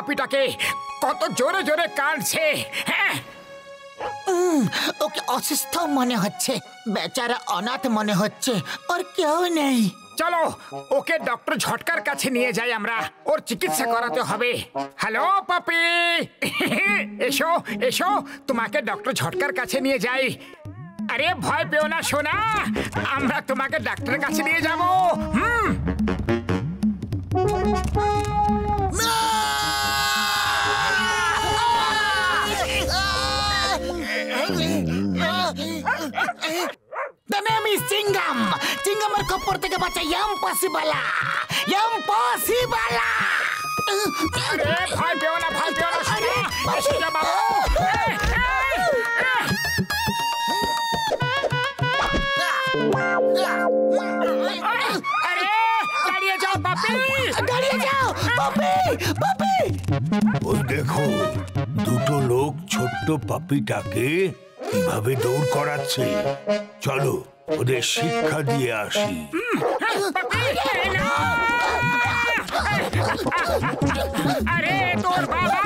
পাপিটাকে, কত জোরে জোরে কাঁদছে। হ্যাঁ, ওকে অসুস্থ মনে হচ্ছে, বেচারা অনাথ মনে হচ্ছে, ওর কেউ নেই। চলো ওকে ডক্টর ঝটকার কাছে নিয়ে যাই আমরা, ওর চিকিৎসা করাতে হবে। হ্যালো পাপি, এসো এসো, তোমাকে ডক্টর ঝটকার কাছে নিয়ে যাই। আরে ভয় পেও না সোনা, আমরা তোমাকে ডাক্তারের কাছে নিয়ে যাবো। The name is Chingam. Chingamer খপ্পর থেকে বাঁচা impossible. Impossible. আরে ভয় পেও না, ভয় পেও না সোনা, এসে যা বাবু। আরে দাঁড়িয়ে যাও পাপি, দাঁড়িয়ে যাও পাপি, পাপি। ওই দেখো, দুটো লোক ছোট্ট পাপিটাকে কিভাবে দৌড় করাচ্ছে। চলো ওদের শিক্ষা দিয়ে আসি। আরে তোর বাবা,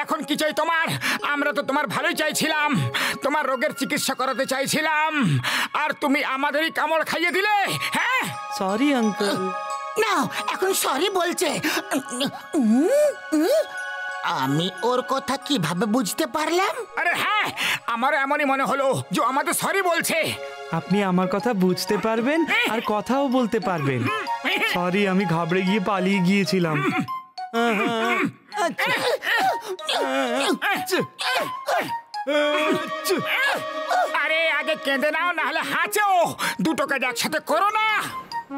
এখন কি চাই তোমার? আমরা তো তোমার ভালোই চাইছিলাম, তোমার রোগের চিকিৎসা করাতে চাইছিলাম, আর তুমি আমাদেরই কামড় খাইয়ে দিলে। হ্যাঁ, সরি আঙ্কেল। না, এখন সরি বলছে। আমি ওর কথা কিভাবে বুঝতে পারলাম? আরে হ্যাঁ, আমার এমনই মনে হলো যে আমাদের সরি বলছে। আপনি আমার কথা বুঝতে পারবেন আর কথাও বলতে পারবেন। সরি, আমি ঘাবড়ে গিয়ে পালিয়ে গিয়েছিলাম। আরে আগে কেঁদে নাও, না হলে হাঁচো। দুটো কাজ একসাথে করো না।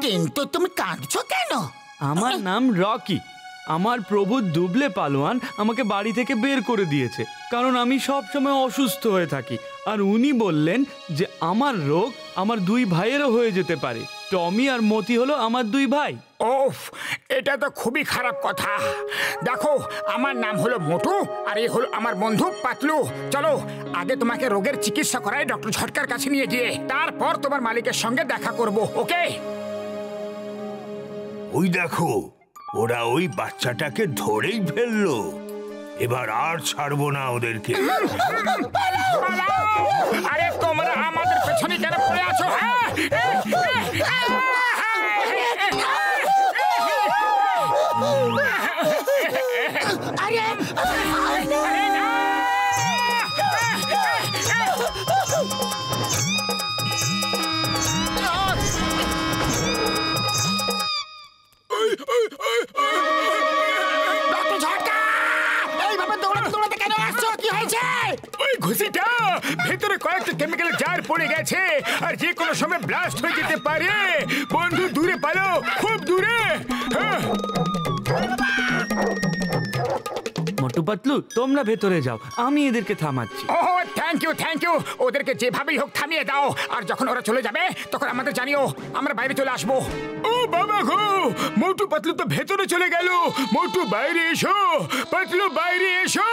কিন্তু তুমি কাঁদছো কেন? আমার নাম রকি। আমার প্রভু দুবলে পালোয়ান আমাকে বাড়ি থেকে বের করে দিয়েছে, কারণ আমি সব সময় অসুস্থ হয়ে থাকি। আর উনি বললেন যে আমার রোগ আমার দুই ভাইয়েরও হয়ে যেতে পারে। টমি আর মতি হলো আমার দুই ভাই। ওফ, এটা তো খুবই খারাপ কথা। দেখো, আমার নাম হলো মোটু, আর এই হলো আমার বন্ধু পাতলু। চলো আগে তোমাকে রোগের চিকিৎসা করাই ডক্টর ঝটকার কাছে নিয়ে গিয়ে, তারপর তোমার মালিকের সঙ্গে দেখা করব। ওকে? ওই দেখো, ওরা ওই বাচ্চাটাকে ধরেই ফেললো। এবার আর ছাড়বো না ওদেরকে। আরে তোমরা আমাদের পেছনে কেন পড়ে আছো? ঘুষিটা ভেতরে কয়েকটা কেমিক্যালের জার পড়ে গেছে, আর যে কোনো সময় ব্লাস্ট হয়ে যেতে পারে। বন্ধু দূরে পালো, খুব দূরে। মোটু পাতলু, তোমরা ভেতরে যাও, আমি এদেরকে থামাচ্ছি। ও থ্যাংক ইউ, থ্যাংক ইউ। ওদেরকে যেভাবেই হোক থামিয়ে দাও, আর যখন ওরা চলে যাবে তখন আমাদের জানিও, আমরা বাইরে চলে আসবো। ও বাবা গো, মোটু পাতলু তো ভেতরে চলে গেল। মোটু বাইরে এসো, পাতলু বাইরে এসো।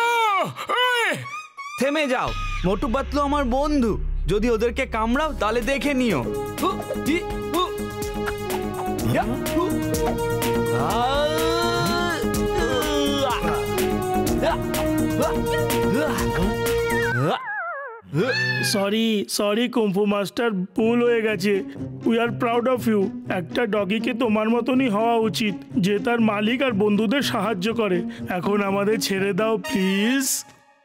থেমে যাও, মোটু পাতলু আমার বন্ধু, যদি ওদেরকে কামড়াও তাহলে দেখে নিও। সরি কুম্ফু মাস্টার, ভুল হয়ে গেছে। We are proud of you. একটা ডগিকে তোমার মতনই হওয়া উচিত, যে তার মালিক আর বন্ধুদের সাহায্য করে। এখন আমাদের ছেড়ে দাও প্লিজ।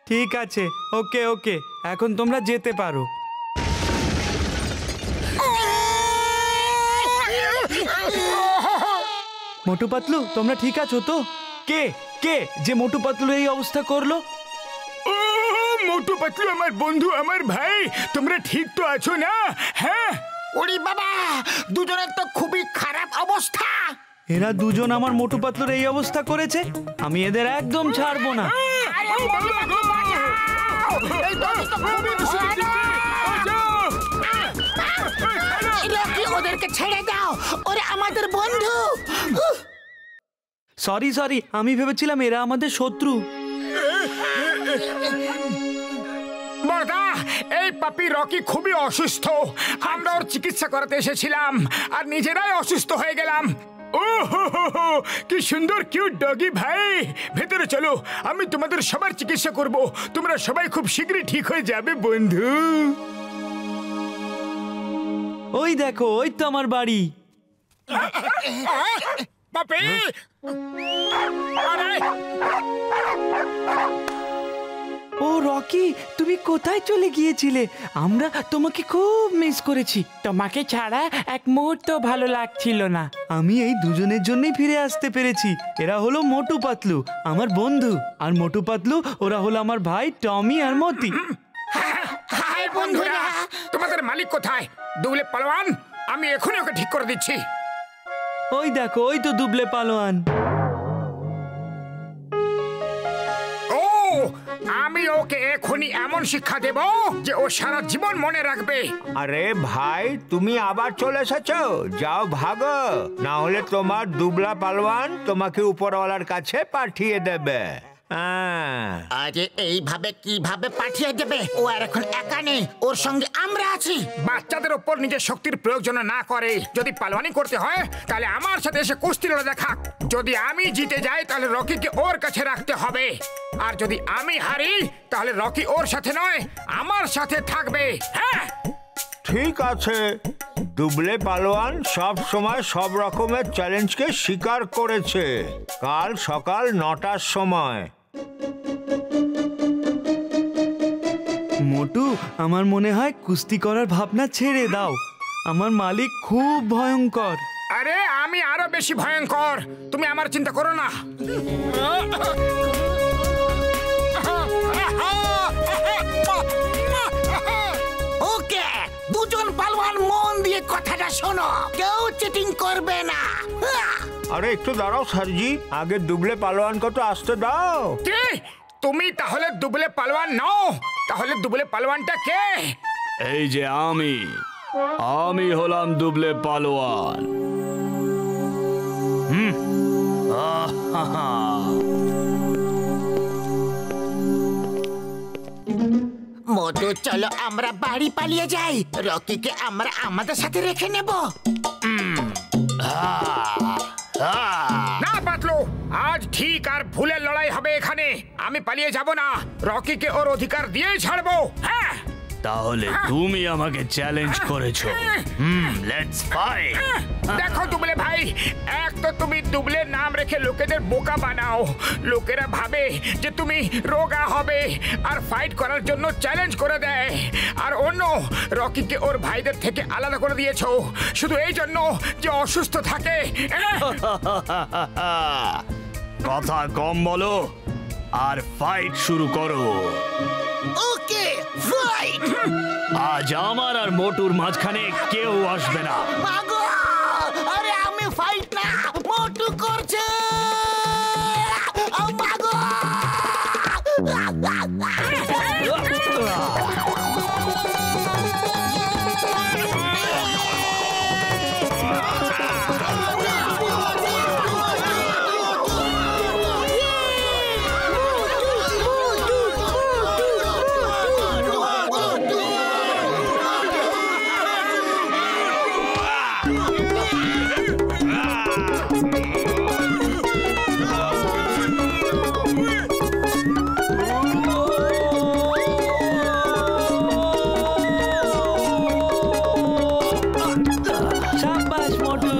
ঠিক আছে, ওকে ওকে, এখন তোমরা যেতে পারো। মোটু পাতলু, তোমরা ঠিক আছো তো? কে কে যে মোটু পাতলু এই অবস্থা করলো? ও মোটু পাতলু আমার বন্ধু, আমার ভাই, তোমরা ঠিক তো আছো না? হ্যাঁ। ওরে বাবা, দুজনের তো খুবই খারাপ অবস্থা। এরা দুজন আমার মোটু পাতলুর এই অবস্থা করেছে, আমি এদের একদম ছাড়বো না। ওদেরকে ছেড়ে দাও, ওরা আমাদের বন্ধু। সরি সরি, আমি ভেবেছিলাম এরা আমাদের শত্রু। বড়দা, এই পাপি রকি খুবই অসুস্থ। আমরা ওর চিকিৎসা করাতে এসেছিলাম আর নিজেরাই অসুস্থ হয়ে গেলাম। ও হো, কি সুন্দর কিউট ডগি ভাই, ভেতরে চলো, আমি তোমাদের সবার চিকিৎসা করব। তোমরা সবাই খুব শীঘ্রই ঠিক হয়ে যাবে বন্ধু। ওই দেখো, ওই তো আমার বাড়ি। পাপি, আরে ও রকি, তুমি কোথায় চলে গিয়েছিলে? আমরা তোমাকে খুব মিস করেছি। তোমাকে ছাড়া এক মুহূর্ত ভালো লাগছিল না। আমি এই দুজনের জন্যই ফিরে আসতে পেরেছি। এরা হলো মোটু পাতলু, আমার বন্ধু, আর মোটু পাতলু ওরা হলো আমার ভাই টমি আর মতি। হাই বন্ধুরা, তোমাদের মালিক কোথায়? দুবলে পালোয়ান, আমি এখনই ওকে ঠিক করে দিচ্ছি। ওই দেখো, ওই তো দুবলে পালোয়ান। ও, আমি ওকে এখনই এমন শিক্ষা দেব যে ও সারা জীবন মনে রাখবে। আরে ভাই, তুমি আবার চলে এসেছো? যাও ভাগো, না হলে তোমার দুবলা পালোয়ান তোমাকে উপরওয়ালার কাছে পাঠিয়ে দেবে। আরে এইভাবে কিভাবে পাঠিয়ে দেবে? ও আর এখন একা নেই, ওর সঙ্গে আমরা আছি। বাচ্চাদের উপর নিজের শক্তির প্রয়োগ যেন না করে। যদি পালোয়ানি করতে হয় তাহলে আমার সাথে এসে কুস্তি লড়ে দেখাক। যদি আমি জিতে যাই তাহলে রকিকে ওর কাছে রাখতে হবে, আর যদি আমি হারি তাহলে রকি ওর সাথে নয় আমার সাথে থাকবে। হ্যাঁ, ঠিক আছে। দুবলে পালোয়ান সব সময় সব রকমের চ্যালেঞ্জকে স্বীকার করেছে। কাল সকাল 9টার সময়। মোটু, আমার মনে হয় কুস্তি করার ভাবনা ছেড়ে দাও। আমার মালিক খুব ভয়ঙ্কর। আরে আমি আরো বেশি ভয়ঙ্কর, তুমি আমার চিন্তা করো না। ওকে, দুজন পালোয়ান মন দিয়ে কথাটা শোনো, কেউ চিটিং করবে না। আরে একটু দাঁড়াও স্যারজি, আগে দুবলে পালোয়ানকে তো আসতে দাও। কে? তুমি তাহলে দুবলে পালোয়ান নও? তাহলে দুবলে পালোয়ানটা কে? এই যে আমি হলাম দুবলে পালোয়ান। মোটু, চলো আমরা বাড়ি পালিয়ে যাই। রকিকে আমরা আমাদের সাথে রেখে নেব। না পাতলু, আজ ঠিক আর ভুলের লড়াই হবে এখানে। আমি পালিয়ে যাব না, রকিকে ওর অধিকার দিয়েই ছাড়বো। হ্যাঁ, তাহলে তুমি আমাকে চ্যালেঞ্জ করেছো। Let's fight. দেখো দুবলে ভাই, এক তো তুমি দুবলের নাম রেখে লোকেদের বোকা বানাও। লোকেরা ভাবে যে তুমি রোগা হবে আর ফাইট করার জন্য চ্যালেঞ্জ করে দেয়। আর অন্য, রকিকে ওর ভাইদের থেকে আলাদা করে দিয়েছো শুধু এই জন্য যে অসুস্থ থাকে। কথা কম বলো আর ফাইট শুরু করো। ওকে, ফাইট। আজ আমার আর মোটুর মাঝখানে কেউ আসবে না। মাগো, আরে আমি ফাইট না, মোটু করছে। মাগো, শাবাশ মোটু।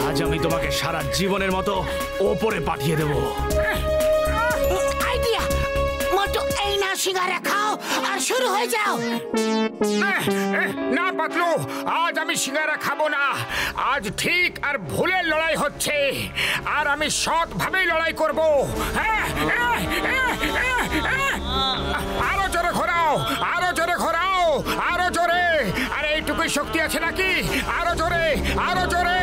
আজ আমি তোমাকে সারা জীবনের মতো ওপরে পাঠিয়ে দেব। আইডিয়া। মোটু, এই না সিঙ্গারা খাও আর শুরু হয়ে যাও। না পাতলু, আজ আমি সিঙ্গারা খাবো না। আজ ঠিক আর ভুলের লড়াই হচ্ছে, আর আমি সৎ ভাবেই লড়াই করব। আরো জোরে ঘোরাও, আরো জোরে ঘোরাও, আরো জোরে। আরে এইটুকুই শক্তি আছে নাকি? আরো জোরে, আরো জোরে,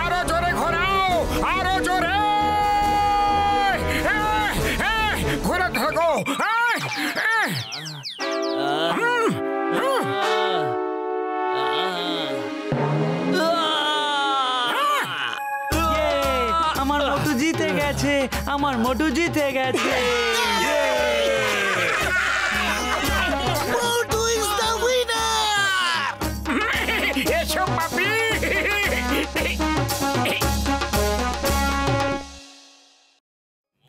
আরো জোরে ঘোরাও, আরো জোরে। ঘোরাতে থাকো। আমার মোটু জিতে গেছে। গেছে, আমার মোটু জিতে গেছে। মোটু ইজ দ্য উইনার। এসো পাপি।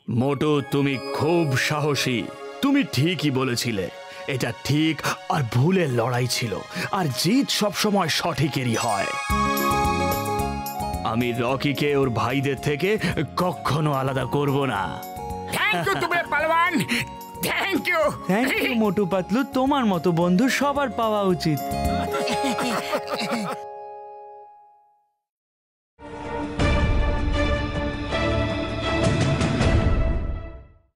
মোটু, তুমি খুব সাহসী। তুমি ঠিকই বলেছিলে, এটা ঠিক আর ভুলের লড়াই ছিল, আর জিত সবসময় সঠিকেরই হয়। আমি রকিকে ওর ভাইদের থেকে কখনো আলাদা করব না। থ্যাংক ইউ দুবলে পালোয়ান, thank you. Thank you Motu Patlu, তোমার মতো বন্ধু সবার পাওয়া উচিত।